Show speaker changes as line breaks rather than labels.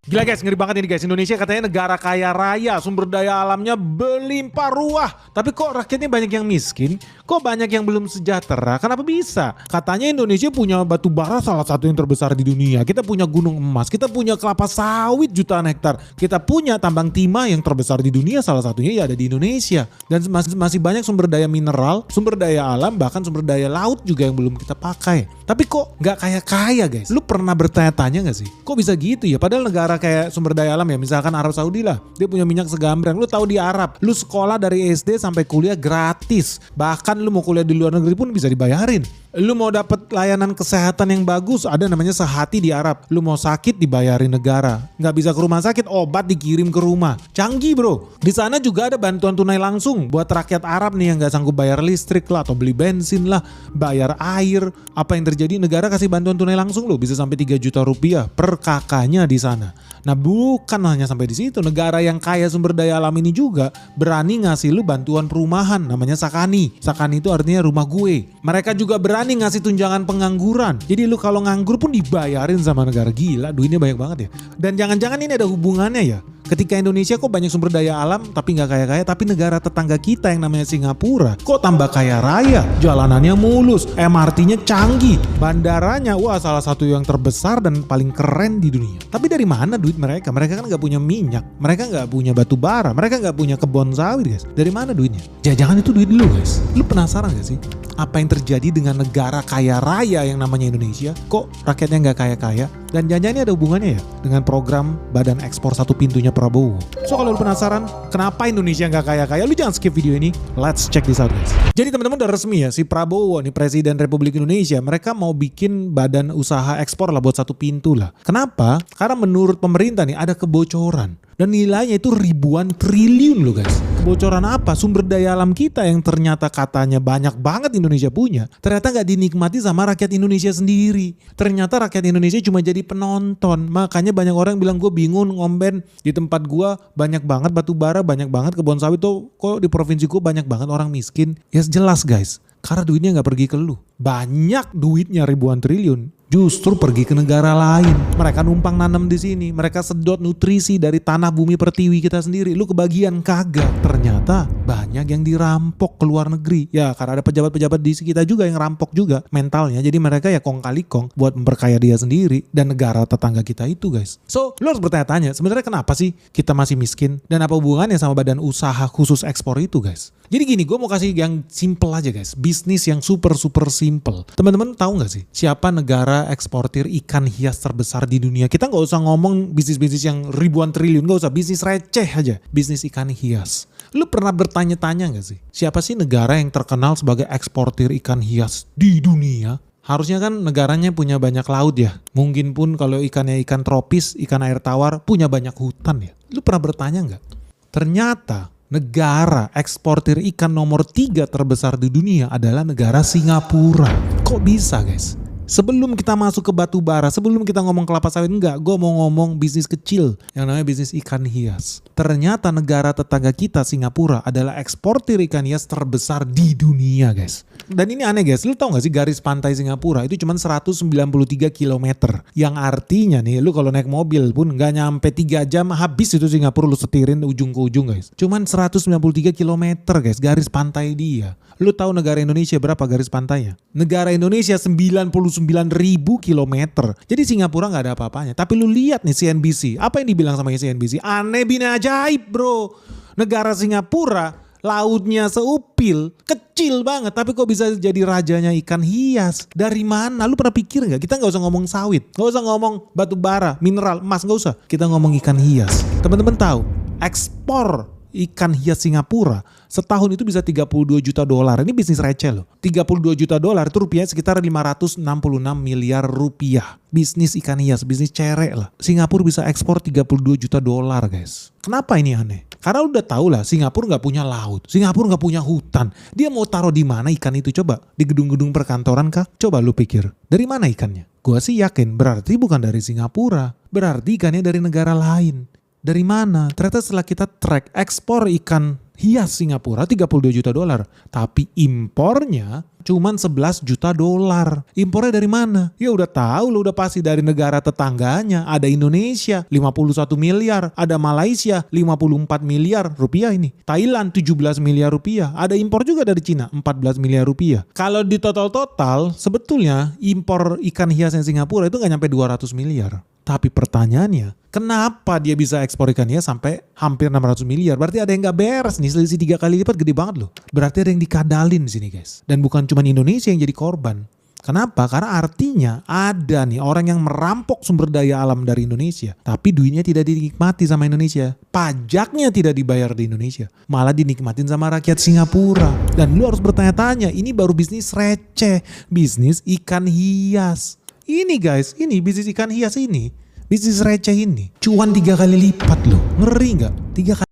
Gila guys, ngeri banget ini guys. Indonesia katanya negara kaya raya, sumber daya alamnya berlimpah ruah. Tapi kok rakyatnya banyak yang miskin? Kok banyak yang belum sejahtera? Kenapa bisa? Katanya Indonesia punya batu bara salah satu yang terbesar di dunia. Kita punya gunung emas, kita punya kelapa sawit jutaan hektar. Kita punya tambang timah yang terbesar di dunia, salah satunya ya ada di Indonesia. Dan masih banyak sumber daya mineral, sumber daya alam, bahkan sumber daya laut juga yang belum kita pakai. Tapi kok nggak kaya-kaya guys? Lu pernah bertanya-tanya nggak sih? Kok bisa gitu ya? Padahal negara kayak sumber daya alam ya, misalkan Arab Saudi lah, dia punya minyak segambreng. Lu tahu di Arab, lu sekolah dari SD sampai kuliah gratis. Bahkan lu mau kuliah di luar negeri pun bisa dibayarin. Lu mau dapat layanan kesehatan yang bagus, ada namanya Sehati di Arab. Lu mau sakit dibayarin negara. Nggak bisa ke rumah sakit, obat dikirim ke rumah. Canggih bro. Di sana juga ada bantuan tunai langsung buat rakyat Arab nih yang nggak sanggup bayar listrik lah atau beli bensin lah, bayar air. Apa yang terjadi, negara kasih bantuan tunai langsung loh, bisa sampai 3 juta rupiah per kakaknya di sana. Nah bukan hanya sampai di situ, negara yang kaya sumber daya alam ini juga berani ngasih lu bantuan perumahan, namanya Sakani. Sakani itu artinya rumah gue. Mereka juga berani ngasih tunjangan pengangguran. Jadi lu kalau nganggur pun dibayarin sama negara. Gila, duitnya banyak banget ya. Dan jangan-jangan ini ada hubungannya ya. Ketika Indonesia kok banyak sumber daya alam tapi nggak kaya-kaya, tapi negara tetangga kita yang namanya Singapura kok tambah kaya raya, jalanannya mulus, MRT-nya canggih, bandaranya wah salah satu yang terbesar dan paling keren di dunia. Tapi dari mana duit mereka? Mereka kan nggak punya minyak, mereka nggak punya batu bara, mereka nggak punya kebun sawit guys. Dari mana duitnya? Jangan itu duit lu guys. Lu penasaran gak sih? Apa yang terjadi dengan negara kaya raya yang namanya Indonesia? Kok rakyatnya nggak kaya-kaya? Dan jangan-jangan ini ada hubungannya ya dengan program Badan Ekspor Satu Pintunya Prabowo. So kalau lu penasaran kenapa Indonesia nggak kaya-kaya, lu jangan skip video ini. Let's check this out guys. Jadi teman-teman udah resmi ya, si Prabowo nih Presiden Republik Indonesia, mereka mau bikin badan usaha ekspor lah buat satu pintu lah. Kenapa? Karena menurut pemerintah nih ada kebocoran. Dan nilainya itu ribuan triliun loh guys. Kebocoran apa? Sumber daya alam kita yang ternyata katanya banyak banget Indonesia punya, ternyata gak dinikmati sama rakyat Indonesia sendiri. Ternyata rakyat Indonesia cuma jadi penonton. Makanya banyak orang bilang gue bingung ngomben di tempat gue banyak banget batu bara, banyak banget kebun sawit tuh, kok di provinsi gue banyak banget orang miskin. Ya jelas guys, karena duitnya gak pergi ke lu. Banyak duitnya ribuan triliun justru pergi ke negara lain. Mereka numpang nanam di sini, mereka sedot nutrisi dari tanah bumi pertiwi kita sendiri. Lu kebagian kagak. Ternyata banyak yang dirampok ke luar negeri. Ya karena ada pejabat-pejabat di kita juga yang rampok juga mentalnya. Jadi mereka ya kong kali kong buat memperkaya dia sendiri dan negara tetangga kita itu guys. So lu harus bertanya-tanya sebenarnya kenapa sih kita masih miskin dan apa hubungannya sama badan usaha khusus ekspor itu guys. Jadi gini, gue mau kasih yang simple aja guys. Bisnis yang super simple. Teman-teman tahu gak sih siapa negara eksportir ikan hias terbesar di dunia? Kita gak usah ngomong bisnis-bisnis yang ribuan triliun, gak usah, bisnis receh aja. Bisnis ikan hias. Lu pernah bertanya-tanya gak sih? Siapa sih negara yang terkenal sebagai eksportir ikan hias di dunia? Harusnya kan negaranya punya banyak laut ya. Mungkin pun kalau ikannya ikan tropis, ikan air tawar, punya banyak hutan ya. Lu pernah bertanya gak? Ternyata negara eksportir ikan nomor 3 terbesar di dunia adalah negara Singapura. Kok bisa guys? Sebelum kita masuk ke batu bara, sebelum kita ngomong kelapa sawit, enggak, gue mau ngomong bisnis kecil yang namanya bisnis ikan hias. Ternyata negara tetangga kita Singapura adalah eksportir ikan hias terbesar di dunia guys. Dan ini aneh guys, lu tau gak sih garis pantai Singapura itu cuma 193 km. Yang artinya nih, lu kalau naik mobil pun gak nyampe 3 jam habis itu Singapura lu setirin ujung ke ujung guys. Cuman 193 km guys, garis pantai dia. Lu tahu negara Indonesia berapa garis pantainya? Negara Indonesia 99.000 kilometer. Jadi Singapura nggak ada apa-apanya. Tapi lu lihat nih CNBC. Apa yang dibilang sama CNBC? Aneh bina ajaib bro. Negara Singapura lautnya seupil, kecil banget. Tapi kok bisa jadi rajanya ikan hias? Dari mana? Lu pernah pikir nggak? Kita nggak usah ngomong sawit. Nggak usah ngomong batu bara, mineral, emas. Nggak usah. Kita ngomong ikan hias. Teman-teman tahu ekspor ikan hias Singapura setahun itu bisa 32 juta dolar. Ini bisnis receh loh. 32 juta dolar itu rupiah sekitar 566 miliar rupiah. Bisnis ikan hias, bisnis cerek lah. Singapura bisa ekspor 32 juta dolar guys. Kenapa ini aneh? Karena udah tau lah Singapura nggak punya laut. Singapura nggak punya hutan. Dia mau taruh di mana ikan itu coba? Di gedung-gedung perkantoran kah? Coba lu pikir. Dari mana ikannya? Gua sih yakin berarti bukan dari Singapura. Berarti ikannya dari negara lain. Dari mana? Ternyata setelah kita track ekspor ikan hias Singapura 32 juta dolar. Tapi impornya cuman 11 juta dolar. Impornya dari mana? Ya udah tahu lo, udah pasti dari negara tetangganya. Ada Indonesia 51 miliar, ada Malaysia 54 miliar rupiah ini. Thailand 17 miliar rupiah. Ada impor juga dari Cina 14 miliar rupiah. Kalau di total sebetulnya impor ikan hiasnya Singapura itu nggak nyampe 200 miliar. Tapi pertanyaannya, kenapa dia bisa ekspor ikan hias sampai hampir 600 miliar? Berarti ada yang nggak beres nih, selisih 3 kali lipat, gede banget loh. Berarti ada yang dikadalin di sini guys. Dan bukan cuma Indonesia yang jadi korban. Kenapa? Karena artinya ada nih orang yang merampok sumber daya alam dari Indonesia. Tapi duitnya tidak dinikmati sama Indonesia. Pajaknya tidak dibayar di Indonesia. Malah dinikmatin sama rakyat Singapura. Dan lu harus bertanya-tanya, ini baru bisnis receh. Bisnis ikan hias. Ini guys, ini bisnis ikan hias ini. Bisnis receh ini. Cuan 3 kali lipat loh. Ngeri nggak? 3 kali.